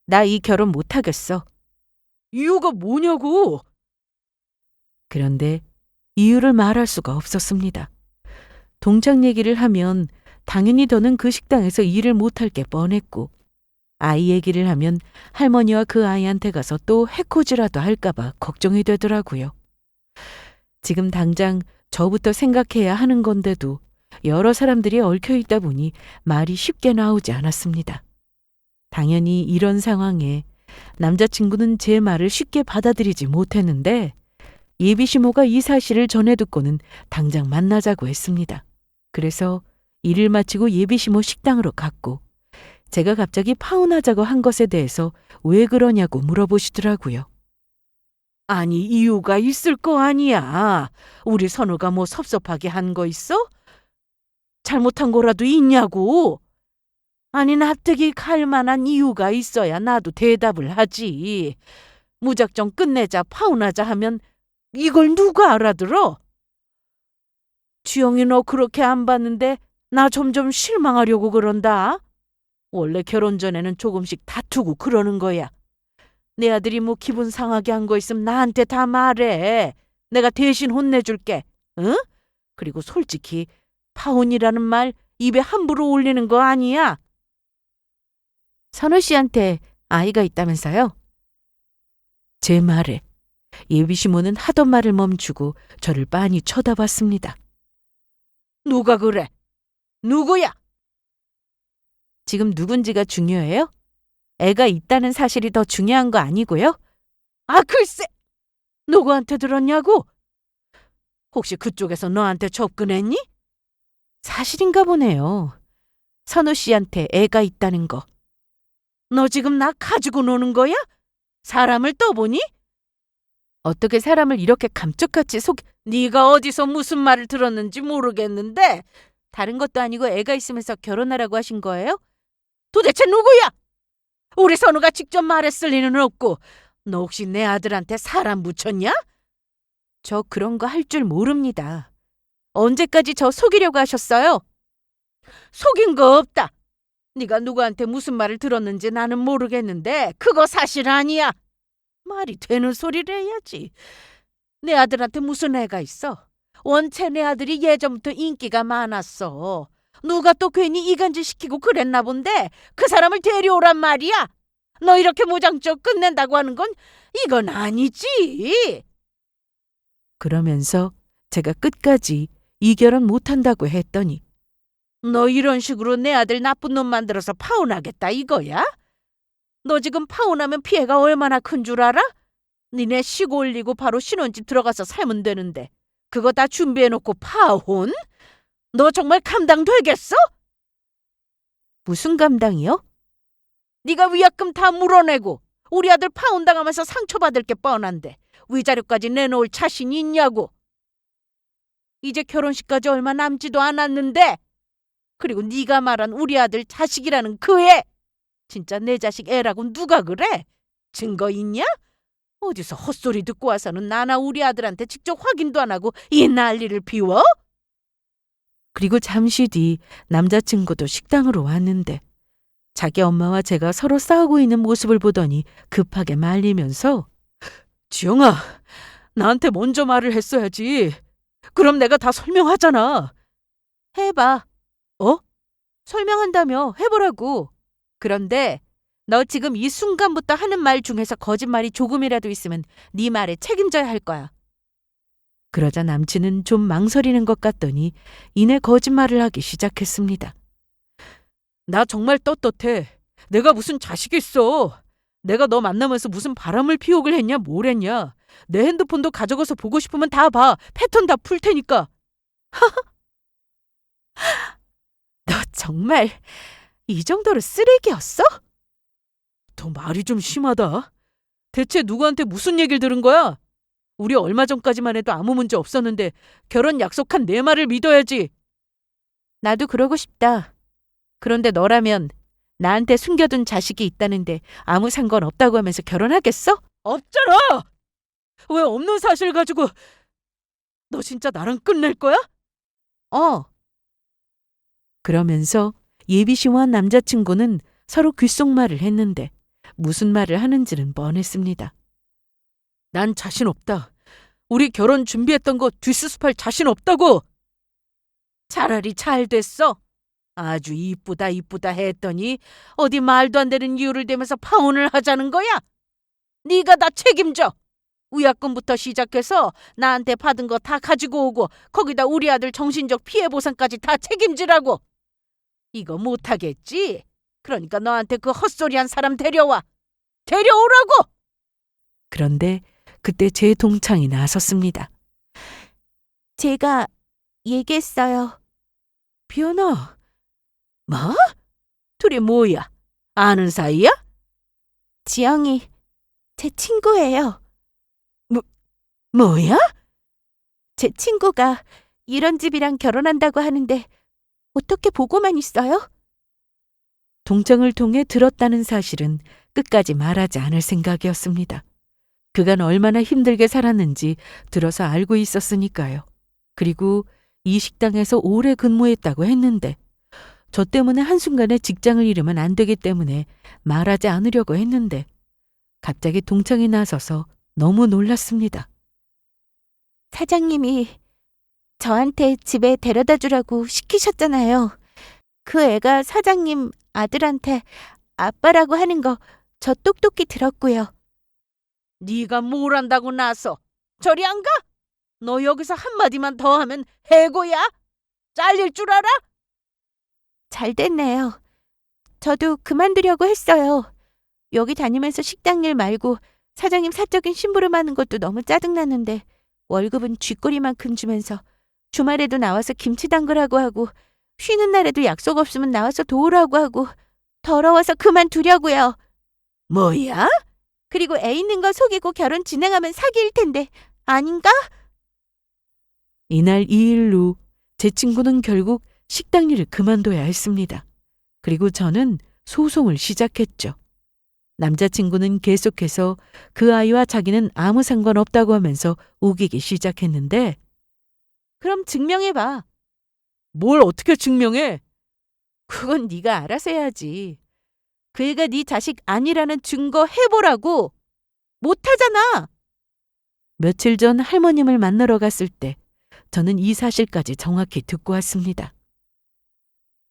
나 이 결혼 못 하겠어. 이유가 뭐냐고? 그런데 이유를 말할 수가 없었습니다. 동창 얘기를 하면 당연히 더는 그 식당에서 일을 못할 게 뻔했고 아이 얘기를 하면 할머니와 그 아이한테 가서 또 해코지라도 할까봐 걱정이 되더라고요. 지금 당장 저부터 생각해야 하는 건데도 여러 사람들이 얽혀 있다 보니 말이 쉽게 나오지 않았습니다. 당연히 이런 상황에 남자친구는 제 말을 쉽게 받아들이지 못했는데 예비시모가 이 사실을 전해 듣고는 당장 만나자고 했습니다. 그래서 일을 마치고 예비시모 식당으로 갔고 제가 갑자기 파혼하자고 한 것에 대해서 왜 그러냐고 물어보시더라고요. 아니, 이유가 있을 거 아니야. 우리 선우가 뭐 섭섭하게 한 거 있어? 잘못한 거라도 있냐고. 아니, 납득이 갈 만한 이유가 있어야 나도 대답을 하지. 무작정 끝내자, 파혼하자 하면 이걸 누가 알아들어? 주영이 너 그렇게 안 봤는데 나 점점 실망하려고 그런다. 원래 결혼 전에는 조금씩 다투고 그러는 거야. 내 아들이 뭐 기분 상하게 한 거 있으면 나한테 다 말해. 내가 대신 혼내줄게. 응? 그리고 솔직히 파혼이라는 말 입에 함부로 올리는 거 아니야. 선우 씨한테 아이가 있다면서요? 제 말에 예비시모는 하던 말을 멈추고 저를 빤히 쳐다봤습니다. 누가 그래? 누구야? 지금 누군지가 중요해요? 애가 있다는 사실이 더 중요한 거 아니고요? 아, 글쎄! 누구한테 들었냐고? 혹시 그쪽에서 너한테 접근했니? 사실인가 보네요. 선우 씨한테 애가 있다는 거. 너 지금 나 가지고 노는 거야? 사람을 떠보니? 어떻게 사람을 이렇게 감쪽같이 네가 어디서 무슨 말을 들었는지 모르겠는데 다른 것도 아니고 애가 있으면서 결혼하라고 하신 거예요? 도대체 누구야? 우리 선우가 직접 말했을 리는 없고 너 혹시 내 아들한테 사람 붙였냐? 저 그런 거 할 줄 모릅니다. 언제까지 저 속이려고 하셨어요? 속인 거 없다. 네가 누구한테 무슨 말을 들었는지 나는 모르겠는데 그거 사실 아니야. 말이 되는 소리를 해야지. 내 아들한테 무슨 애가 있어? 원체 내 아들이 예전부터 인기가 많았어. 누가 또 괜히 이간질 시키고 그랬나 본데 그 사람을 데려오란 말이야. 너 이렇게 무장적 끝낸다고 하는 건 이건 아니지. 그러면서 제가 끝까지 이 결혼 못한다고 했더니 너 이런 식으로 내 아들 나쁜 놈 만들어서 파혼하겠다 이거야? 너 지금 파혼하면 피해가 얼마나 큰 줄 알아? 니네 시고 올리고 바로 신혼집 들어가서 살면 되는데 그거 다 준비해놓고 파혼? 너 정말 감당되겠어? 무슨 감당이요? 네가 위약금 다 물어내고 우리 아들 파혼당하면서 상처받을 게 뻔한데 위자료까지 내놓을 자신이 있냐고. 이제 결혼식까지 얼마 남지도 않았는데, 그리고 네가 말한 우리 아들 자식이라는 그 애, 진짜 내 자식 애라고 누가 그래? 증거 있냐? 어디서 헛소리 듣고 와서는 나나 우리 아들한테 직접 확인도 안 하고 이 난리를 피워? 그리고 잠시 뒤 남자친구도 식당으로 왔는데 자기 엄마와 제가 서로 싸우고 있는 모습을 보더니 급하게 말리면서 지영아, 나한테 먼저 말을 했어야지. 그럼 내가 다 설명하잖아. 해봐. 설명한다며 해보라고. 그런데 너 지금 이 순간부터 하는 말 중에서 거짓말이 조금이라도 있으면 네 말에 책임져야 할 거야. 그러자 남친은 좀 망설이는 것 같더니 이내 거짓말을 하기 시작했습니다. 나 정말 떳떳해. 내가 무슨 자식이 있어. 내가 너 만나면서 무슨 바람을 피우길 했냐 뭘 했냐. 내 핸드폰도 가져가서 보고 싶으면 다 봐. 패턴 다 풀 테니까. 너 정말 이 정도로 쓰레기였어? 너 말이 좀 심하다. 대체 누구한테 무슨 얘기를 들은 거야? 우리 얼마 전까지만 해도 아무 문제 없었는데 결혼 약속한 내 말을 믿어야지. 나도 그러고 싶다. 그런데 너라면 나한테 숨겨둔 자식이 있다는데 아무 상관없다고 하면서 결혼하겠어? 없잖아! 왜 없는 사실 가지고 너 진짜 나랑 끝낼 거야? 그러면서 예비 씨와 남자친구는 서로 귓속말을 했는데 무슨 말을 하는지는 뻔했습니다. 난 자신 없다. 우리 결혼 준비했던 거 뒷수습할 자신 없다고. 차라리 잘 됐어. 아주 이쁘다 했더니 어디 말도 안 되는 이유를 대면서 파혼을 하자는 거야? 네가 다 책임져. 위약금부터 시작해서 나한테 받은 거 다 가지고 오고 거기다 우리 아들 정신적 피해 보상까지 다 책임지라고. 이거 못하겠지? 그러니까 너한테 그 헛소리한 사람 데려오라고. 그런데 그때 제 동창이 나섰습니다. 제가 얘기했어요. 비연아. 뭐? 둘이 뭐야? 아는 사이야? 지영이 제 친구예요. 뭐야? 제 친구가 이런 집이랑 결혼한다고 하는데 어떻게 보고만 있어요? 동창을 통해 들었다는 사실은 끝까지 말하지 않을 생각이었습니다. 그간 얼마나 힘들게 살았는지 들어서 알고 있었으니까요. 그리고 이 식당에서 오래 근무했다고 했는데 저 때문에 한순간에 직장을 잃으면 안 되기 때문에 말하지 않으려고 했는데 갑자기 동창이 나서서 너무 놀랐습니다. 사장님이 저한테 집에 데려다 주라고 시키셨잖아요. 그 애가 사장님 아들한테 아빠라고 하는 거 저 똑똑히 들었고요. 네가 뭘 안다고 나서 저리 안 가? 너 여기서 한마디만 더 하면 해고야? 잘릴 줄 알아? 잘 됐네요. 저도 그만두려고 했어요. 여기 다니면서 식당 일 말고 사장님 사적인 심부름하는 것도 너무 짜증났는데 월급은 쥐꼬리만큼 주면서 주말에도 나와서 김치 담그라고 하고 쉬는 날에도 약속 없으면 나와서 도우라고 하고 더러워서 그만두려고요. 뭐야? 그리고 애 있는 거 속이고 결혼 진행하면 사기일 텐데 아닌가? 이날 이 일로 제 친구는 결국 식당 일을 그만둬야 했습니다. 그리고 저는 소송을 시작했죠. 남자친구는 계속해서 그 아이와 자기는 아무 상관없다고 하면서 우기기 시작했는데 그럼 증명해봐. 뭘 어떻게 증명해? 그건 네가 알아서 해야지. 그 애가 네 자식 아니라는 증거 해보라고. 못하잖아. 며칠 전 할머님을 만나러 갔을 때 저는 이 사실까지 정확히 듣고 왔습니다.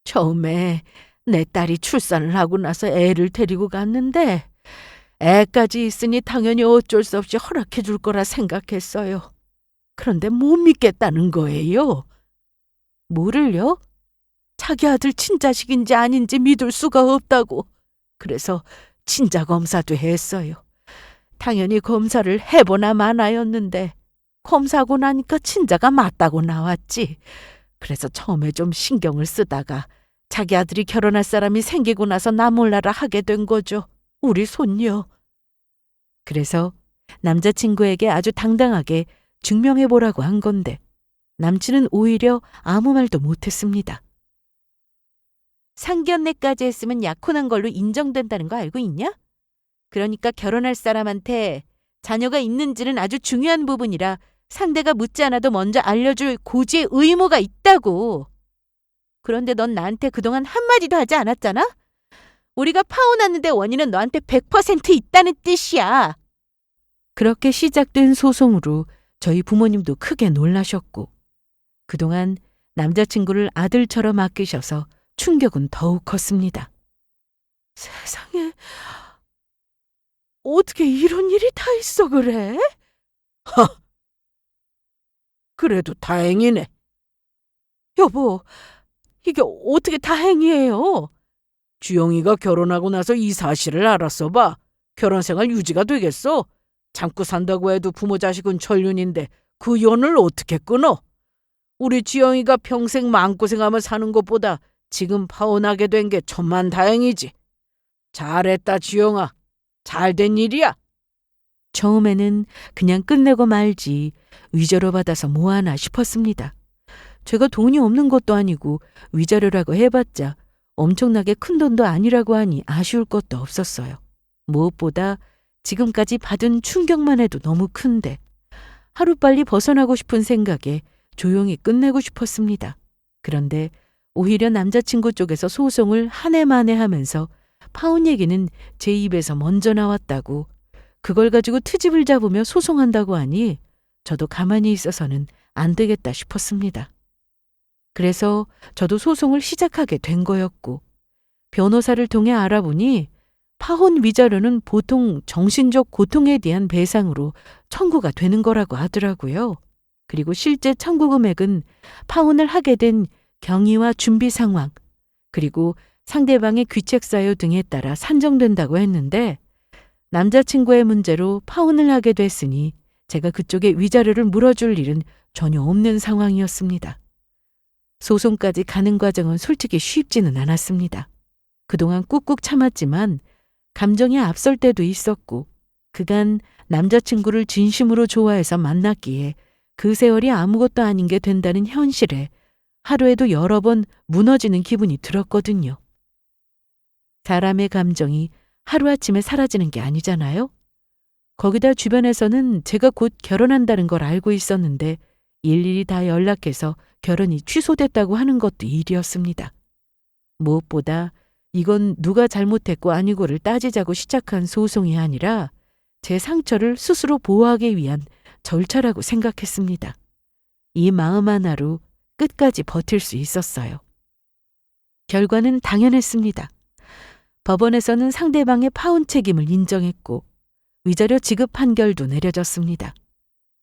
처음에 내 딸이 출산을 하고 나서 애를 데리고 갔는데 애까지 있으니 당연히 어쩔 수 없이 허락해 줄 거라 생각했어요. 그런데 못 믿겠다는 거예요. 뭐를요? 자기 아들 친자식인지 아닌지 믿을 수가 없다고. 그래서 친자 검사도 했어요. 당연히 검사를 해보나 마나였는데 검사하고 나니까 친자가 맞다고 나왔지. 그래서 처음에 좀 신경을 쓰다가 자기 아들이 결혼할 사람이 생기고 나서 나 몰라라 하게 된 거죠. 우리 손녀. 그래서 남자친구에게 아주 당당하게 증명해보라고 한 건데 남친은 오히려 아무 말도 못했습니다. 상견례까지 했으면 약혼한 걸로 인정된다는 거 알고 있냐? 그러니까 결혼할 사람한테 자녀가 있는지는 아주 중요한 부분이라 상대가 묻지 않아도 먼저 알려줄 고지의 의무가 있다고. 그런데 넌 나한테 그동안 한마디도 하지 않았잖아? 우리가 파혼하는데 원인은 너한테 100% 있다는 뜻이야. 그렇게 시작된 소송으로 저희 부모님도 크게 놀라셨고 그동안 남자친구를 아들처럼 아끼셔서 충격은 더욱 컸습니다. 세상에, 어떻게 이런 일이 다 있어 그래? 그래도 다행이네. 여보, 이게 어떻게 다행이에요? 주영이가 결혼하고 나서 이 사실을 알았어 봐. 결혼 생활 유지가 되겠어? 참고 산다고 해도 부모 자식은 천륜인데 그 연을 어떻게 끊어? 우리 지영이가 평생 마음고생하며 사는 것보다 지금 파혼하게 된 게 천만다행이지. 잘했다 지영아. 잘된 일이야. 처음에는 그냥 끝내고 말지 위자료 받아서 뭐하나 싶었습니다. 제가 돈이 없는 것도 아니고 위자료라고 해봤자 엄청나게 큰 돈도 아니라고 하니 아쉬울 것도 없었어요. 무엇보다 지금까지 받은 충격만 해도 너무 큰데 하루빨리 벗어나고 싶은 생각에 조용히 끝내고 싶었습니다. 그런데 오히려 남자친구 쪽에서 소송을 한 해 만에 하면서 파혼 얘기는 제 입에서 먼저 나왔다고 그걸 가지고 트집을 잡으며 소송한다고 하니 저도 가만히 있어서는 안 되겠다 싶었습니다. 그래서 저도 소송을 시작하게 된 거였고 변호사를 통해 알아보니 파혼 위자료는 보통 정신적 고통에 대한 배상으로 청구가 되는 거라고 하더라고요. 그리고 실제 청구 금액은 파혼을 하게 된 경위와 준비 상황, 그리고 상대방의 귀책 사유 등에 따라 산정된다고 했는데 남자친구의 문제로 파혼을 하게 됐으니 제가 그쪽에 위자료를 물어줄 일은 전혀 없는 상황이었습니다. 소송까지 가는 과정은 솔직히 쉽지는 않았습니다. 그동안 꾹꾹 참았지만 감정이 앞설 때도 있었고 그간 남자친구를 진심으로 좋아해서 만났기에 그 세월이 아무것도 아닌 게 된다는 현실에 하루에도 여러 번 무너지는 기분이 들었거든요. 사람의 감정이 하루아침에 사라지는 게 아니잖아요. 거기다 주변에서는 제가 곧 결혼한다는 걸 알고 있었는데 일일이 다 연락해서 결혼이 취소됐다고 하는 것도 일이었습니다. 무엇보다 이건 누가 잘못했고 아니고를 따지자고 시작한 소송이 아니라 제 상처를 스스로 보호하기 위한 절차라고 생각했습니다. 이 마음 하나로 끝까지 버틸 수 있었어요. 결과는 당연했습니다. 법원에서는 상대방의 파혼 책임을 인정했고 위자료 지급 판결도 내려졌습니다.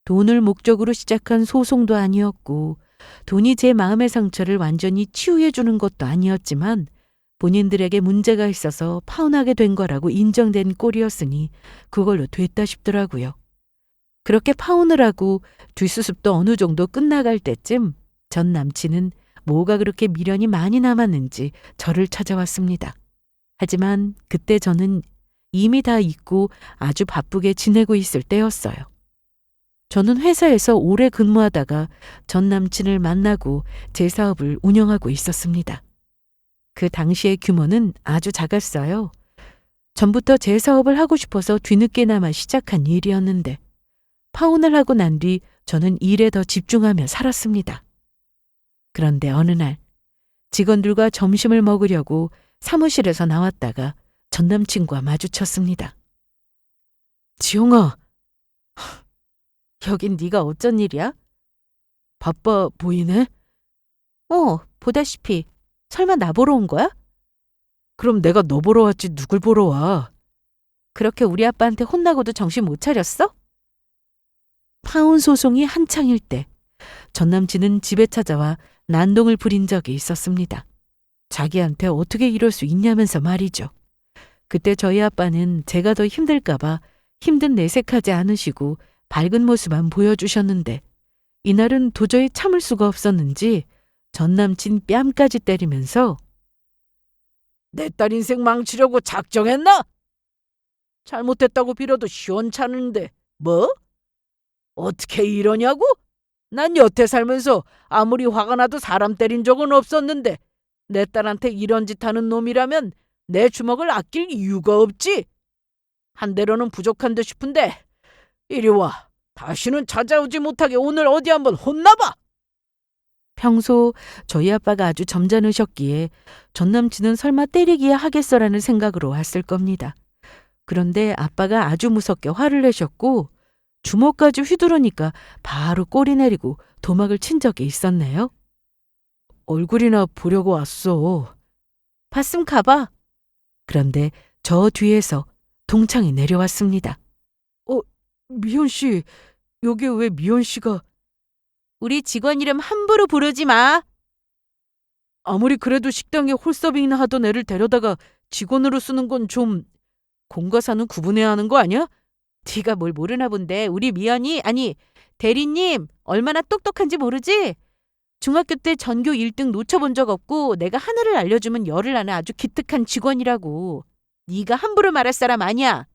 돈을 목적으로 시작한 소송도 아니었고 돈이 제 마음의 상처를 완전히 치유해 주는 것도 아니었지만 본인들에게 문제가 있어서 파혼하게 된 거라고 인정된 꼴이었으니 그걸로 됐다 싶더라고요. 그렇게 파혼을 하고 뒷수습도 어느 정도 끝나갈 때쯤 전 남친은 뭐가 그렇게 미련이 많이 남았는지 저를 찾아왔습니다. 하지만 그때 저는 이미 다 잊고 아주 바쁘게 지내고 있을 때였어요. 저는 회사에서 오래 근무하다가 전 남친을 만나고 제 사업을 운영하고 있었습니다. 그 당시의 규모는 아주 작았어요. 전부터 제 사업을 하고 싶어서 뒤늦게나마 시작한 일이었는데 파혼을 하고 난 뒤 저는 일에 더 집중하며 살았습니다. 그런데 어느 날 직원들과 점심을 먹으려고 사무실에서 나왔다가 전 남친과 마주쳤습니다. 지용아, 여긴 네가 어쩐 일이야? 바빠 보이네? 보다시피. 설마 나 보러 온 거야? 그럼 내가 너 보러 왔지 누굴 보러 와? 그렇게 우리 아빠한테 혼나고도 정신 못 차렸어? 파혼 소송이 한창일 때 전 남친은 집에 찾아와 난동을 부린 적이 있었습니다. 자기한테 어떻게 이럴 수 있냐면서 말이죠. 그때 저희 아빠는 제가 더 힘들까 봐 힘든 내색하지 않으시고 밝은 모습만 보여주셨는데 이날은 도저히 참을 수가 없었는지 전 남친 뺨까지 때리면서 내 딸 인생 망치려고 작정했나? 잘못했다고 빌어도 시원찮은데 뭐? 어떻게 이러냐고? 난 여태 살면서 아무리 화가 나도 사람 때린 적은 없었는데 내 딸한테 이런 짓 하는 놈이라면 내 주먹을 아낄 이유가 없지. 한 대로는 부족한 듯 싶은데 이리 와. 다시는 찾아오지 못하게 오늘 어디 한번 혼나봐. 평소 저희 아빠가 아주 점잖으셨기에 전 남친은 설마 때리기야 하겠어라는 생각으로 왔을 겁니다. 그런데 아빠가 아주 무섭게 화를 내셨고 주먹까지 휘두르니까 바로 꼬리 내리고 도막을 친 적이 있었네요. 얼굴이나 보려고 왔어. 봤음 가봐. 그런데 저 뒤에서 동창이 내려왔습니다. 미연 씨, 여기 왜 미연 씨가? 우리 직원 이름 함부로 부르지 마. 아무리 그래도 식당에 홀서빙이나 하던 애를 데려다가 직원으로 쓰는 건 좀 공과사는 구분해야 하는 거 아니야? 네가 뭘 모르나 본데 우리 미연이 아니 대리님 얼마나 똑똑한지 모르지? 중학교 때 전교 1등 놓쳐본 적 없고 내가 하나를 알려주면 열을 하는 아주 기특한 직원이라고. 네가 함부로 말할 사람 아니야.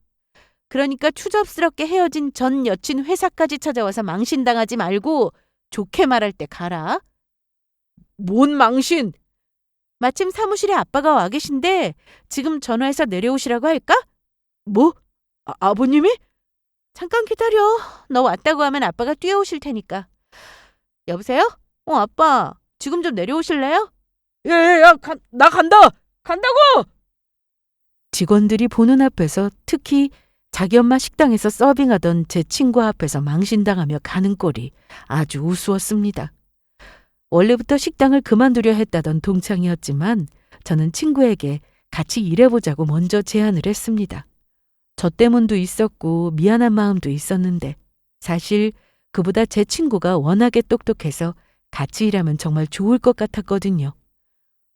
그러니까 추접스럽게 헤어진 전 여친 회사까지 찾아와서 망신당하지 말고 좋게 말할 때 가라. 뭔 망신? 마침 사무실에 아빠가 와 계신데 지금 전화해서 내려오시라고 할까? 뭐? 아버님이? 잠깐 기다려. 너 왔다고 하면 아빠가 뛰어오실 테니까. 여보세요? 아빠. 지금 좀 내려오실래요? 야, 나 간다. 간다고. 직원들이 보는 앞에서 특히 자기 엄마 식당에서 서빙하던 제 친구 앞에서 망신당하며 가는 꼴이 아주 우스웠습니다. 원래부터 식당을 그만두려 했다던 동창이었지만 저는 친구에게 같이 일해보자고 먼저 제안을 했습니다. 저 때문도 있었고 미안한 마음도 있었는데 사실 그보다 제 친구가 워낙에 똑똑해서 같이 일하면 정말 좋을 것 같았거든요.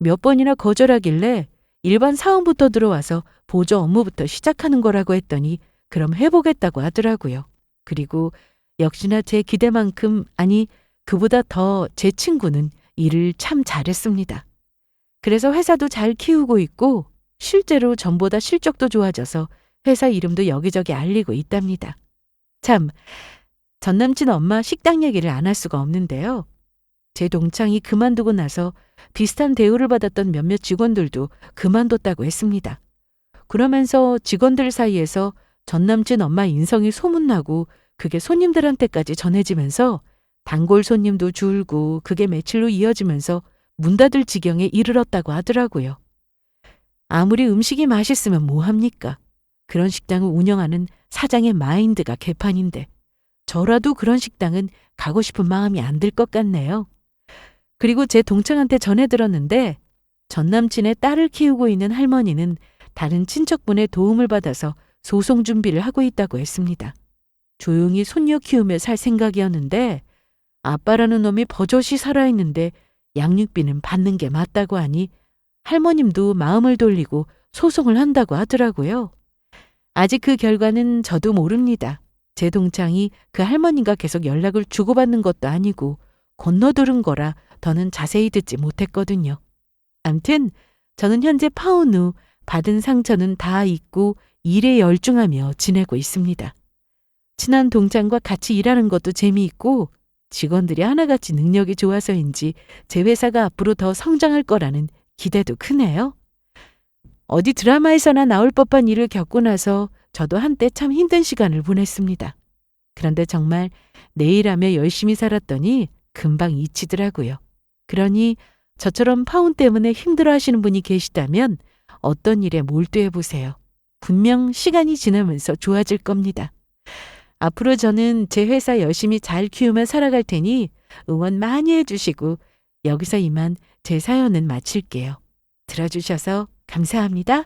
몇 번이나 거절하길래 일반 사원부터 들어와서 보조 업무부터 시작하는 거라고 했더니 그럼 해보겠다고 하더라고요. 그리고 역시나 제 기대만큼 아니 그보다 더 제 친구는 일을 참 잘했습니다. 그래서 회사도 잘 키우고 있고 실제로 전보다 실적도 좋아져서 회사 이름도 여기저기 알리고 있답니다. 참, 전 남친 엄마 식당 얘기를 안 할 수가 없는데요. 제 동창이 그만두고 나서 비슷한 대우를 받았던 몇몇 직원들도 그만뒀다고 했습니다. 그러면서 직원들 사이에서 전 남친 엄마 인성이 소문나고 그게 손님들한테까지 전해지면서 단골 손님도 줄고 그게 며칠로 이어지면서 문 닫을 지경에 이르렀다고 하더라고요. 아무리 음식이 맛있으면 뭐합니까? 그런 식당을 운영하는 사장의 마인드가 개판인데 저라도 그런 식당은 가고 싶은 마음이 안 들 것 같네요. 그리고 제 동창한테 전해 들었는데 전 남친의 딸을 키우고 있는 할머니는 다른 친척분의 도움을 받아서 소송 준비를 하고 있다고 했습니다. 조용히 손녀 키우며 살 생각이었는데 아빠라는 놈이 버젓이 살아있는데 양육비는 받는 게 맞다고 하니 할머님도 마음을 돌리고 소송을 한다고 하더라고요. 아직 그 결과는 저도 모릅니다. 제 동창이 그 할머님과 계속 연락을 주고받는 것도 아니고 건너들은 거라 더는 자세히 듣지 못했거든요. 암튼 저는 현재 파혼 후 받은 상처는 다 잊고 일에 열중하며 지내고 있습니다. 친한 동창과 같이 일하는 것도 재미있고 직원들이 하나같이 능력이 좋아서인지 제 회사가 앞으로 더 성장할 거라는 기대도 크네요. 어디 드라마에서나 나올 법한 일을 겪고 나서 저도 한때 참 힘든 시간을 보냈습니다. 그런데 정말 내 일하며 열심히 살았더니 금방 잊히더라고요. 그러니 저처럼 파혼 때문에 힘들어하시는 분이 계시다면 어떤 일에 몰두해 보세요. 분명 시간이 지나면서 좋아질 겁니다. 앞으로 저는 제 회사 열심히 잘 키우며 살아갈 테니 응원 많이 해주시고 여기서 이만 제 사연은 마칠게요. 들어주셔서 감사합니다.